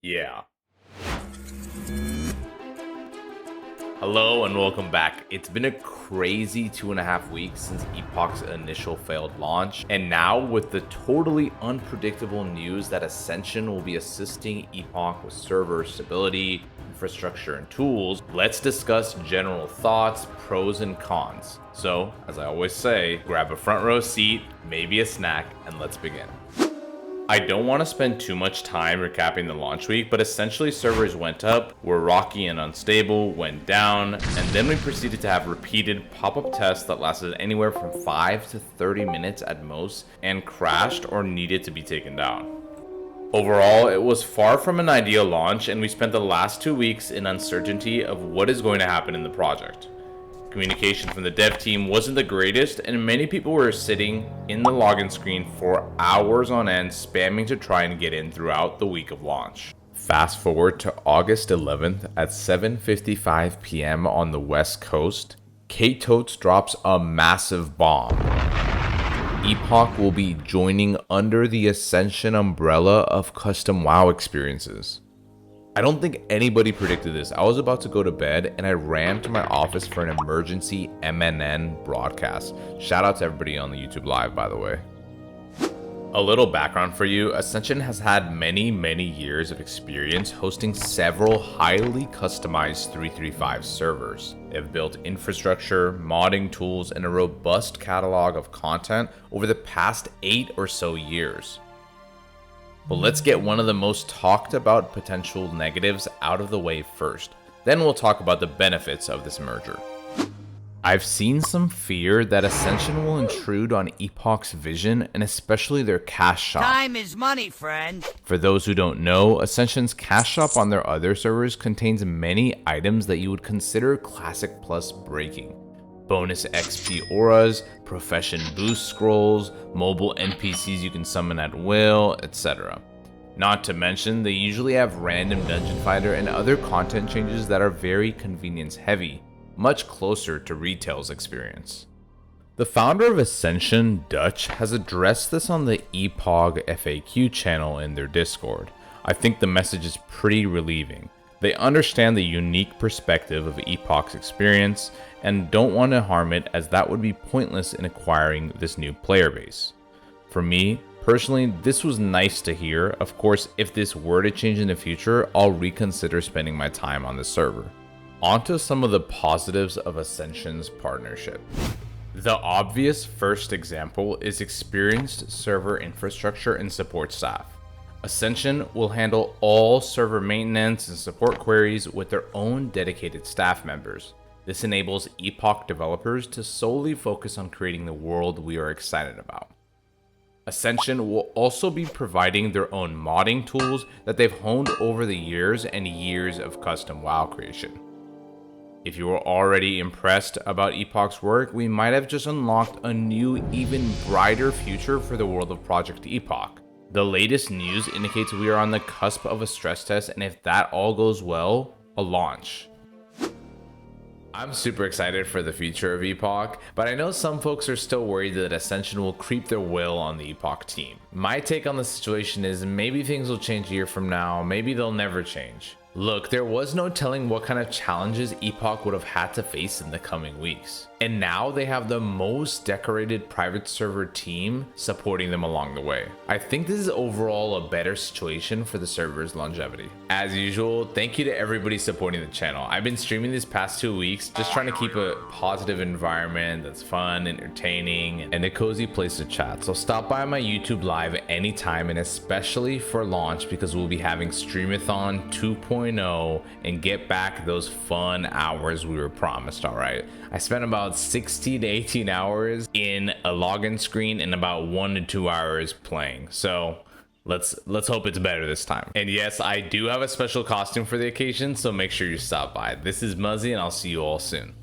Yeah. Hello and welcome back. It's been a crazy 2.5 weeks since Epoch's initial failed launch, and now with the totally unpredictable news that Ascension will be assisting Epoch with server stability, infrastructure, and tools, let's discuss general thoughts, pros, and cons. So, as I always say, grab a front row seat, maybe a snack, and let's begin. I don't want to spend too much time recapping the launch week, but essentially servers went up, were rocky and unstable, went down, and then we proceeded to have repeated pop-up tests that lasted anywhere from 5 to 30 minutes at most and crashed or needed to be taken down. Overall, it was far from an ideal launch, and we spent the last 2 weeks in uncertainty of what is going to happen in the project. Communication from the dev team wasn't the greatest, and many people were sitting in the login screen for hours on end, spamming to try and get in throughout the week of launch. Fast forward to August 11th at 7:55 p.m. on the West Coast, Kate Totes drops a massive bomb. Epoch will be joining under the Ascension umbrella of custom WoW experiences. I don't think anybody predicted this. I was about to go to bed and I ran to my office for an emergency MNN broadcast. Shout out to everybody on the YouTube Live, by the way. A little background for you, Ascension has had many years of experience hosting several highly customized 335 servers. They've built infrastructure, modding tools, and a robust catalog of content over the past 8 or so years. But let's get one of the most talked about potential negatives out of the way first. Then we'll talk about the benefits of this merger. I've seen some fear that Ascension will intrude on Epoch's vision and especially their cash shop. Time is money, friend. For those who don't know, Ascension's cash shop on their other servers contains many items that you would consider Classic Plus breaking. Bonus XP auras, profession boost scrolls, mobile NPCs you can summon at will, etc. Not to mention, they usually have random dungeon fighter and other content changes that are very convenience heavy, much closer to retail's experience. The founder of Ascension, Dutch, has addressed this on the Epoch FAQ channel in their Discord. I think the message is pretty relieving. They understand the unique perspective of Epoch's experience and don't want to harm it, as that would be pointless in acquiring this new player base. For me, personally, this was nice to hear. Of course, if this were to change in the future, I'll reconsider spending my time on the server. Onto some of the positives of Ascension's partnership. The obvious first example is experienced server infrastructure and support staff. Ascension will handle all server maintenance and support queries with their own dedicated staff members. This enables Epoch developers to solely focus on creating the world we are excited about. Ascension will also be providing their own modding tools that they've honed over the years and years of custom WoW creation. If you were already impressed about Epoch's work, we might have just unlocked a new, even brighter future for the world of Project Epoch. The latest news indicates we are on the cusp of a stress test, and if that all goes well, a launch. I'm super excited for the future of Epoch, but I know some folks are still worried that Ascension will creep their will on the Epoch team. My take on the situation is maybe things will change a year from now, maybe they'll never change. Look, there was no telling what kind of challenges Epoch would have had to face in the coming weeks. And now they have the most decorated private server team supporting them along the way. I think this is overall a better situation for the server's longevity. As usual, thank you to everybody supporting the channel. I've been streaming these past 2 weeks, just trying to keep a positive environment that's fun, entertaining, and a cozy place to chat. So stop by my YouTube Live anytime, and especially for launch, because we'll be having Streamathon 2.0 and get back those fun hours we were promised, alright? I spent about 16 to 18 hours in a login screen and about 1 to 2 hours playing. So let's hope it's better this time. And yes, I do have a special costume for the occasion, so make sure you stop by. This is Muzzy, and I'll see you all soon.